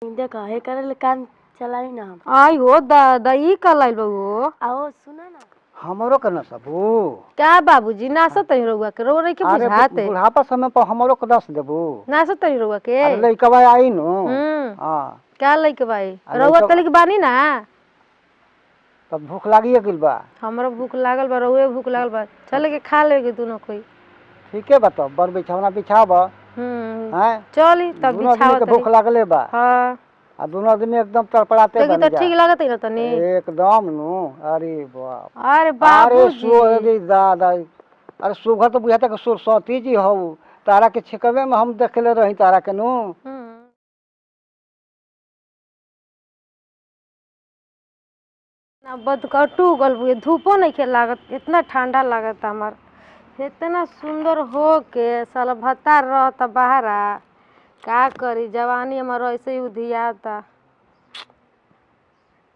देखा हे करे काम चलाई ना हम। आई हो दादा ई कल आइल बहू। आओ सुना ना हमरो के न सबू। क्या बाबूजी नासो तनी रउआ के रो के अरे बुझाते बुढ़ापा समय पर हमरो के दस देबू। नासो तनी रउआ के अरे लइकवा आई नु। हां क्या लइके भाई अरे रउआ तो- तले के बानी ना। तब भूख लागी गेल बा। हमरो भूख लागल बा रउए भूख लागल बा चले के खा लेगे दोनों कोई। ठीक है बता बर बिछावना बिछाब। हैं चली तब दोनों आदमी बिछावत के भूख लागले बा। हां आ दोनों आदमी एकदम तड़पड़ाते लेकिन बन तो ठीक लागत है ना तनी। एकदम नु। अरे बाप अरे अरे बाबूजी सोरे दादा। अरे सुगर तो बुझाता के सुरसती जी हो। तारा के छिकवे में हम देखले रही तारा के नु। ना बदकटू गल बुए धूपो नहीं के लागत इतना ठंडा लागत हमार इतना सुंदर हो के साला भत्ता रहता बहरा का करी जवानी हमार ऐसे ही उधियाता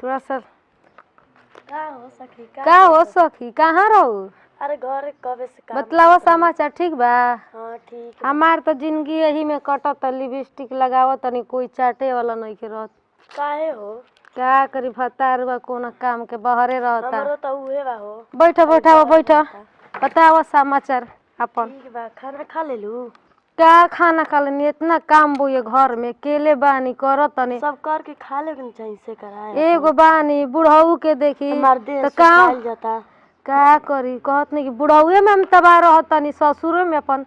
थोड़ा सा का हो सखी का हो सखी कहाँ रहू। अरे घर कबे से काम बतलावा समाचार ठीक बा। हां ठीक है। हमार तो जिंदगी यही में कटत लिपस्टिक लगावत तनी कोई चाटे वाला नहीं के रहत काहे हो क्या करी भत्तार बा कोनो काम के बहरे रहता। हमरो तो उहे बा हो। बैठो बैठो बैठो बताओ समाचार अपन। ठीक बा खाना खा लेलू। क्या खाना खा लेनी इतना काम बोए घर में केले बानी करत तनी सब कर के खा ले के चाहिए से कराए एगो बानी बुढ़ऊ के देखी हमार देह तो से खाइल जाता। का करी कहत नहीं कि बुढ़ऊए में हम तबाह रहत तनी ससुरे में अपन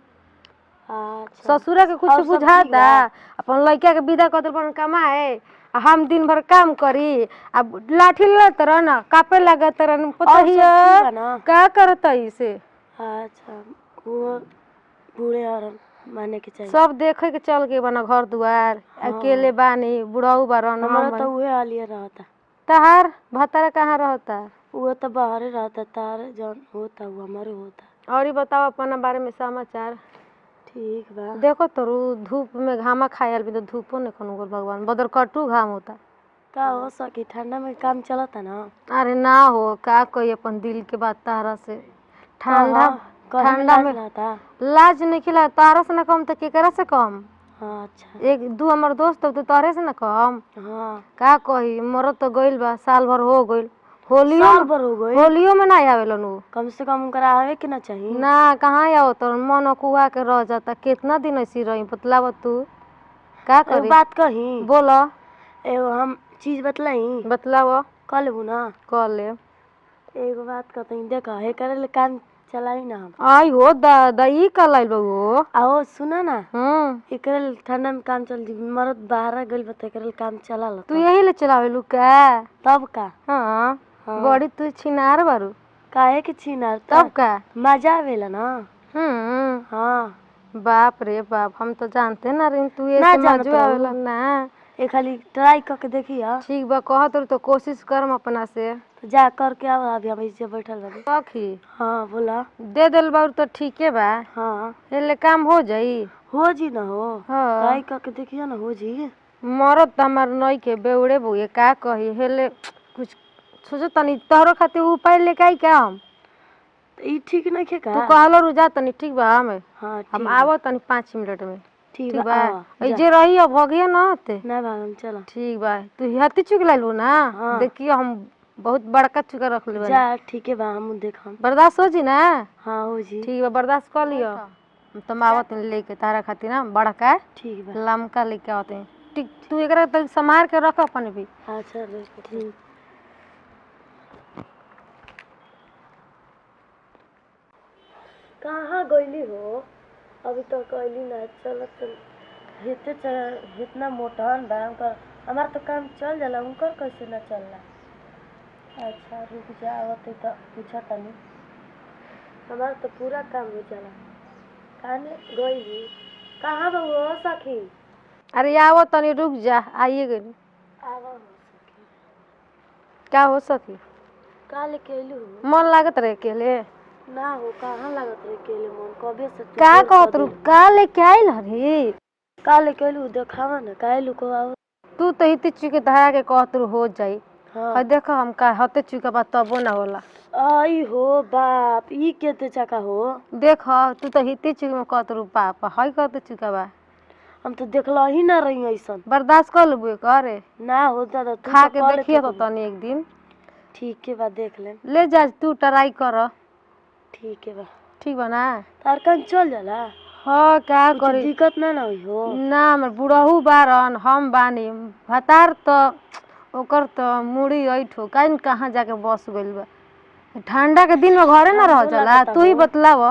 अच्छा ससुरे के कुछ और सब बुझाता ठीक बा? अपन लड़का के विदा कर देल कमाए आ हम दिन भर काम करी अब लाठी लत रह ना कापे लागत रह पता और ही सब ठीक बा ना? का करत इसे अच्छा वो बूढ़े और माने के चाहिए। सब देखे के चल के बना घर दुआर अकेले बानी बुढ़ऊ बारन हमारा तो उहे हालिया रहता। तहार भतारा कहाँ रहता। वो तो बाहर रहता तार जौन होता वो हमारे होता। और ही बताओ अपना बारे में समाचार। ठीक बा। देखो तो धूप में घामा खायल भी तो धूपो नहीं खन भगवान बदर कटू घाम होता। का हो सकी ठंडा में काम चलता ना। अरे ना हो का कोई अपन दिल के बात तारा से ठंडा ठंडा में लाज नहीं खिला तारा से ना कम तो केकरा से कम। हाँ अच्छा एक दू हमार दोस्त तो तारे से ना कम। हाँ का कही मरत तो गइल बा साल भर हो गइल साल भर हो गई। होलियो में ना आवेलन उ कम से कम उनकर आवे के ना चाहिए। ना कहाँ आओ तो मन अकुआ के रह जाता कितना दिन ऐसी रही बतलाव तू का एगो करी बात कही बोलो एगो हम चीज बतलाई बतलाव कह लेबू ना। कह ले एगो बात कहते देखा हे करे ले काम चलाई ना हम। आई हो दादा ई कल आइल बहू। आओ सुना ना एकरे ले ठंडा में काम चल जी मरद बाहर गइल बता एकरे ले काम चला ला तू यही ले चलावेलू का। तब का हाँ बड़ी तू छिनार बारू काहे के छीनार तब का मजा आवेला ना। हाँ बाप रे बाप हम तो जानते ना रही तू ये ना मजू जानत आवेला ना। ए खाली ट्राई करके देखिया। ठीक बा कहत तो कोशिश करम अपना से तो जा करके आओ अभी हम इसे बैठल बानी। सखी हाँ बोला दे दिल बारू तो ठीके बा हाँ एले काम हो जाई। हो जी ना हो हाँ। ट्राई करके देखिया ना हो जी। मरद त हमार नई के बेउड़े बुए का कही हेले कुछ सोचो तनी तोहरो खातिर उपाय लेके आई का हम। ई ठीक नहीं खे तू का। कहलो रुजा तनी ठीक बा हमें हाँ हम ठीक आवो तनी 5 मिनट में ठीक ठीक बा बा जे रही अब भगियो ना होते ना भागम चला। ठीक बा तू हती चुक लालू ना। हाँ। देखियो हम बहुत बड़का चुका रख ले जा ठीक है बा हम देखम। बर्दाश्त हो जी ना। हाँ हो जी ठीक बा बर्दाश्त कर लियो हम तुम आवत लेके तारा खातिर ना बड़का ठीक बा। लमका लेके आवते हैं ठीक तू एकरा तक संभाल के रख अपन भी। अच्छा ठीक कहाँ गईली हो अभी तो गईली ना चलत हेते चल इतना मोटहन बा उनकर हमार तो काम चल जाला उनकर कैसे ना चलला। अच्छा रुक जा आवत तो पूछा तनी हमार तो पूरा काम हो जाला काने गईली कहाँ बा हो सखी। अरे आवो तनी रुक जा आइए गई आवा हो क्या हो सकी का लेके अइलू हो। मन लागत रहे अकेले ना हो कहाँ लागत रहे अकेले मन कबे से तू का देर कर कहत रू देलू। का लेके आइल हरी का लेके अइलू देखावा ना काहे लुको आओ। तू तो इति चुके धरा के कहत रू हो जाई। हाँ और देखो हम का हते चुका बा तबो ना होला। आई हो बाप ई केते चका हो। देख तू तो हिते चुके में कहत रू पापा हई कहते चुका बा हम तो देखला ही ना रही ऐसा। बर्दाश्त कर लेबे करे ना होता तो खा के देखिए तो तनी एक दिन। ठीक है बा, देख ले। ले जा तू ट्राई कर। ठीक है बा। ठीक बा ना? तार कन चल जाला। हाँ का कुछ करी दिक्कत ना हुई हो। ना हमर बुढ़ऊ बारन हम बानी भतार तो ओकर तो मुड़ी ऐठो काइन कहाँ जाके बस गइल बा। ठंडा के दिन में घरे ना रह जाला। तू ही बतलाव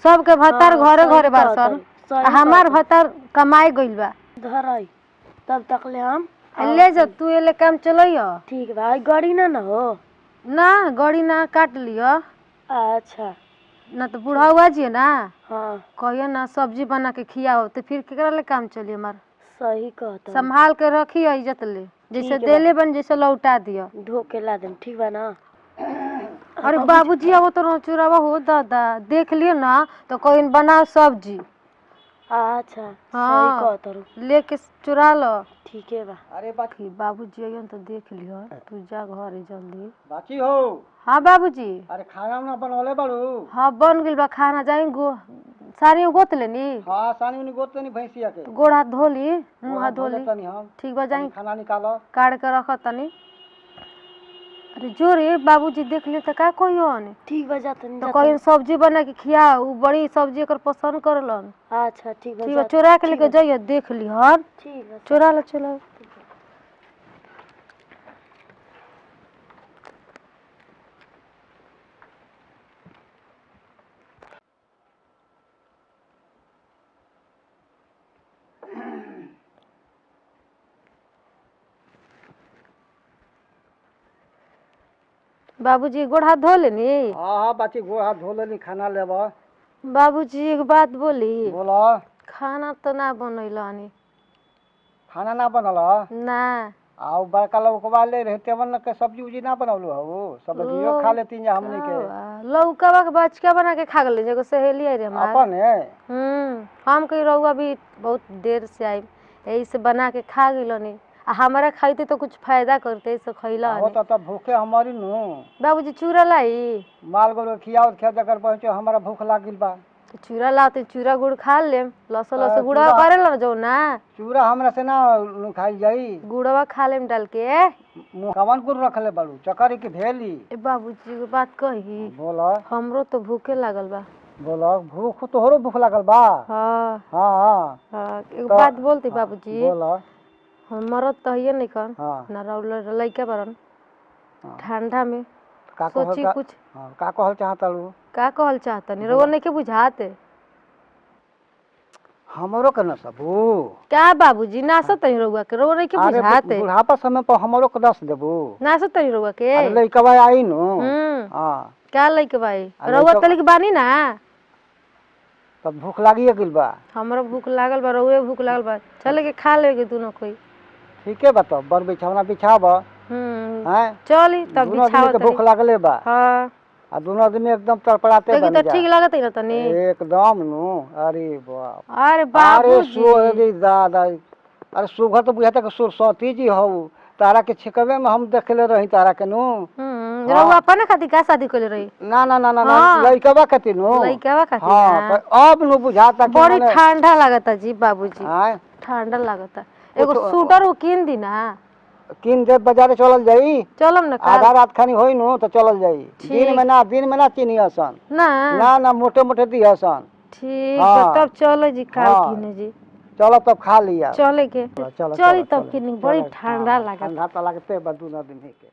सबके भतार घरे घरे बारसन हमार भतार कमाए गइल बा। धराई तब तक ले हम ले जा तू ये ले काम चलइयो। ठीक बा। गाड़ी ना हो ना गाड़ी ना काट लियो। अच्छा ना तो बुढ़ावा जी ना हाँ कहियो ना सब्जी बना के खियाओ तो फिर केकरा ले काम चली हमार। सही कहता। संभाल के रखियो इज्जत ले जैसे देले बन जैसे लौटा दियो। धो के ला देम। ठीक बा ना। अरे बाबूजी वो तो चुरावा हो दादा देख लियो ना तो कोई बनाओ सब्जी। अच्छा हाँ, सही कहता। लेके चुरा लो। ठीक है बा। अरे बाकी बाबूजी अइयन तो देख लियो तू जा घरे जल्दी। बाकी हो। हाँ बाबूजी। अरे खाना उना बनवले बाड़ू। हाँ बन गइल बा खाना जाई गो सारी गोत लेनी। हाँ सानी उनी गोत तनी भैंसिया के गोड़ हाथ धोली मुंह हाथ धोली। तनी हम ठीक बा जाई खाना निकालो काट के रख तनी। अरे जो रे बाबूजी देख ले तो का कहियो ने। ठीक बा जातनी। तो कोई सब्जी बना के खिया उ बड़ी सब्जी एकर पसंद करलन। अच्छा ठीक बा। ठीक बा चुरा के लेके जाइए देख लिहन। ठीक बा चुरा लो चलो। बाबूजी गोड़ हाथ धो लेनी। हाँ हाँ बाकी गोड़ हाथ धो लेनी खाना लेबा। बाबूजी एक बात बोली। बोला। खाना तो ना बनैलानी। खाना ना बनल ना आ बड़का लौकवा ले रहे तेवन के सब्जी उजी ना बनौलू हो सब्जियो खा लेती जा हमनी के। लौकवा के बचका बना के खा गले एगो सहेली आई रे हमार। अपन है। हम कही रहुआ भी बहुत देर से आई यही से बना के खा गइलनी आ हमारा खाइते तो कुछ फायदा करते ऐसे खइला हो तो भूखे हमारी नु। बाबूजी चूरा लाई। माल गोल खियाओ खिया जकर पहुंचो हमारा भूख लागिल बा। तो चूरा लाते चूरा गुड़ खा लेम लसो लसो गुड़वा करेला जो ना। चूरा हमरा से ना खाई जाई गुड़वा खा लेम डाल के। कवन गुड़ रखले बाड़ू चकरी की भेली। ए बाबूजी एगो बात कही। बोला। हमरो तो भूखे लागल बा। बोला भूख तोहरो भूख लागल बा। हाँ हाँ हाँ एगो बात बोलती बाबूजी। बोला। हमरो तो हिये नहीं खन हाँ ना रौल लइका बरन ठंडा में का सोची कहल कुछ का कहल चाहतालू। का कहल चाहतनी रउआ नहीं के बुझाते। हमरो के न सबू क्या बाबूजी नासत तनी रउआ के रउआ नहीं के बुझाते। बुढ़ापा समय पर हमरो के दस देबू। नासत तनी रउआ के। अरे लइकवा आई नु। हां क्या लइके भाई रउआ तले के बानी ना। तब भूख लागिए गेल बा। हमरो भूख लागल बा रउए भूख लागल बा चले के खा लेगे दोनों कोई। ठीक है बता बर बिछावना बिछाब। हैं चली तब बिछाओ के भूख लागले बा। हां आ दोनों आदमी एकदम तड़पड़ाते बन जा। तो ठीक लागत है ना तनी एकदम नु। अरे बाप अरे बाबूजी अरे दादा अरे सुगर तो बुझाता के सुर सती जी हो तारा के छिकवे में हम देखले रही तारा के नु। रउआ अपन खातिर का शादी कइले रही। ना ना ना ना लइकवा खातिर नु। लइकवा खातिर हां अब नु बुझाता कि बड़ी ठंडा लागता जी बाबूजी। हां ठंडा लागता एगो स्वेटर वो किन दी ना। किन दे बाजारे चलल जाई। चलम ना आधा रात खानी होई नु तो चलल जाई। दिन में ना चिनी हसन ना ना ना मोटे मोटे दी हसन। ठीक है तब चलो जी काल किने जी। चलो तब खा लिया। चले के चलो चली तब किनी बड़ी ठंडा लागत। ठंडा तो लागते बा दूना दिन के।